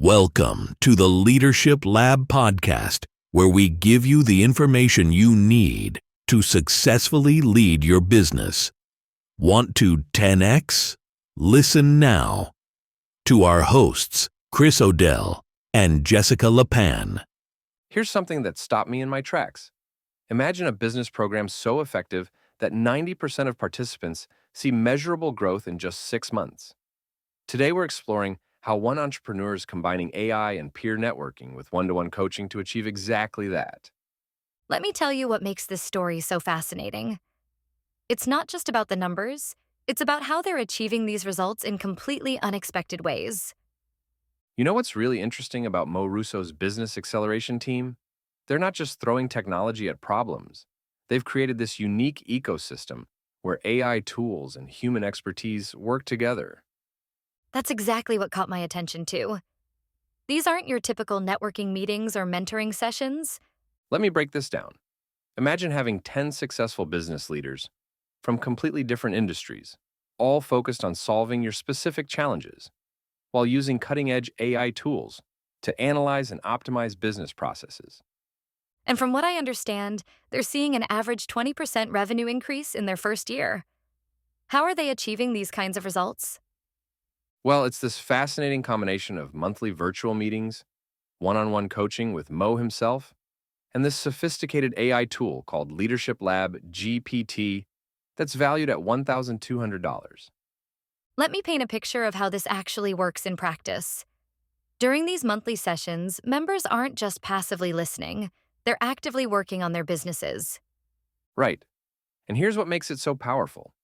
Welcome to the Leadership Lab podcast, where we give you the information you need to successfully lead your business. Want to 10x? Listen now. To our hosts, Chris Odell and Jessica LaPan. Here's something that stopped me in my tracks. Imagine a business program so effective that 90% of participants see measurable growth in just 6 months. Today we're exploring how one entrepreneur is combining AI and peer networking with one-to-one coaching to achieve exactly that. Let me tell you what makes this story so fascinating. It's not just about the numbers, it's about how they're achieving these results in completely unexpected ways. You know what's really interesting about Rousso's business acceleration team? They're not just throwing technology at problems. They've created this unique ecosystem where AI tools and human expertise work together. That's exactly what caught my attention too. These aren't your typical networking meetings or mentoring sessions. Let me break this down. Imagine having 10 successful business leaders from completely different industries, all focused on solving your specific challenges, while using cutting-edge AI tools to analyze and optimize business processes. And from what I understand, they're seeing an average 20% revenue increase in their first year. How are they achieving these kinds of results? Well, it's this fascinating combination of monthly virtual meetings, one-on-one coaching with Mo himself, and this sophisticated AI tool called Leadership Lab GPT that's valued at $1,200. Let me paint a picture of how this actually works in practice. During these monthly sessions, members aren't just passively listening, they're actively working on their businesses. Right. And here's what makes it so powerful.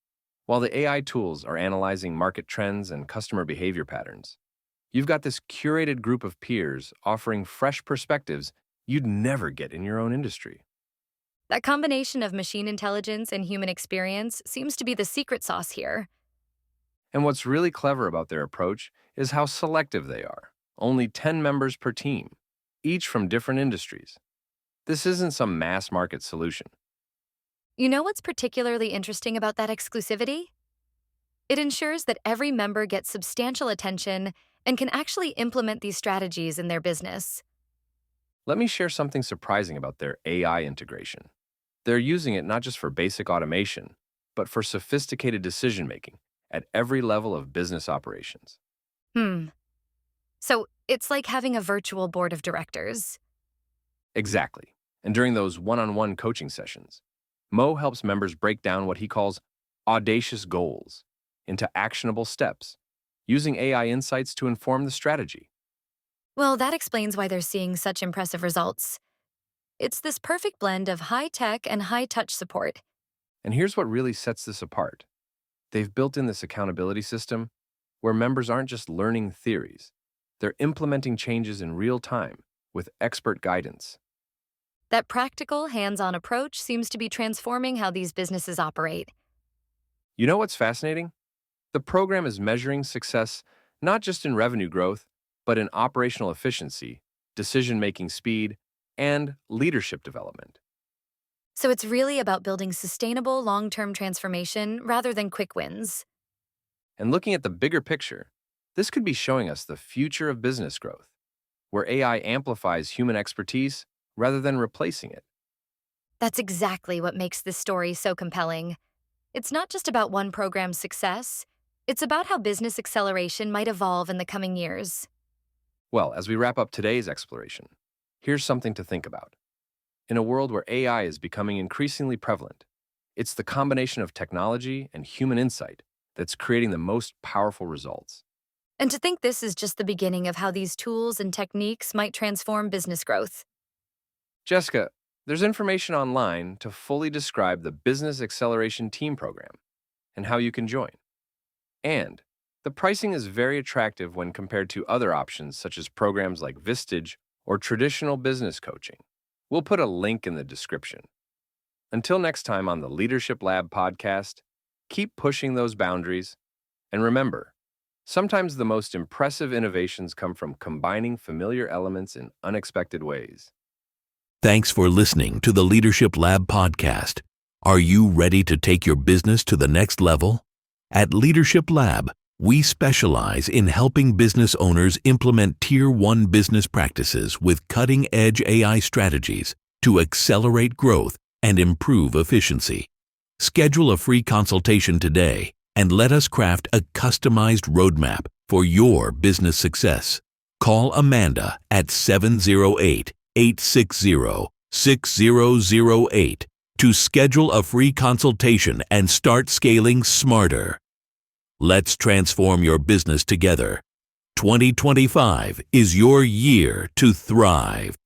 While the AI tools are analyzing market trends and customer behavior patterns, you've got this curated group of peers offering fresh perspectives you'd never get in your own industry. That combination of machine intelligence and human experience seems to be the secret sauce here. And what's really clever about their approach is how selective they are. Only 10 members per team, each from different industries. This isn't some mass market solution. You know what's particularly interesting about that exclusivity? It ensures that every member gets substantial attention and can actually implement these strategies in their business. Let me share something surprising about their AI integration. They're using it not just for basic automation, but for sophisticated decision-making at every level of business operations. So it's like having a virtual board of directors. Exactly. And during those one-on-one coaching sessions, Mo helps members break down what he calls audacious goals into actionable steps, using AI insights to inform the strategy. Well, that explains why they're seeing such impressive results. It's this perfect blend of high-tech and high-touch support. And here's what really sets this apart. They've built in this accountability system where members aren't just learning theories. They're implementing changes in real time with expert guidance. That practical, hands-on approach seems to be transforming how these businesses operate. You know what's fascinating? The program is measuring success not just in revenue growth, but in operational efficiency, decision-making speed, and leadership development. So it's really about building sustainable, long-term transformation rather than quick wins. And looking at the bigger picture, this could be showing us the future of business growth, where AI amplifies human expertise rather than replacing it. That's exactly what makes this story so compelling. It's not just about one program's success, it's about how business acceleration might evolve in the coming years. Well, as we wrap up today's exploration, here's something to think about. In a world where AI is becoming increasingly prevalent, it's the combination of technology and human insight that's creating the most powerful results. And to think this is just the beginning of how these tools and techniques might transform business growth. Jessica, there's information online to fully describe the Business Acceleration Team Program and how you can join. And the pricing is very attractive when compared to other options such as programs like Vistage or traditional business coaching. We'll put a link in the description. Until next time on the Leadership Lab podcast, keep pushing those boundaries. And remember, sometimes the most impressive innovations come from combining familiar elements in unexpected ways. Thanks for listening to the Leadership Lab podcast. Are you ready to take your business to the next level? At Leadership Lab, We specialize in helping business owners implement Tier 1 business practices with cutting-edge AI strategies to accelerate growth and improve efficiency. Schedule a free consultation today and let us craft a customized roadmap for your business success. Call Amanda at 708-860-6008 to schedule a free consultation and start scaling smarter. Let's transform your business together. 2025 is your year to thrive.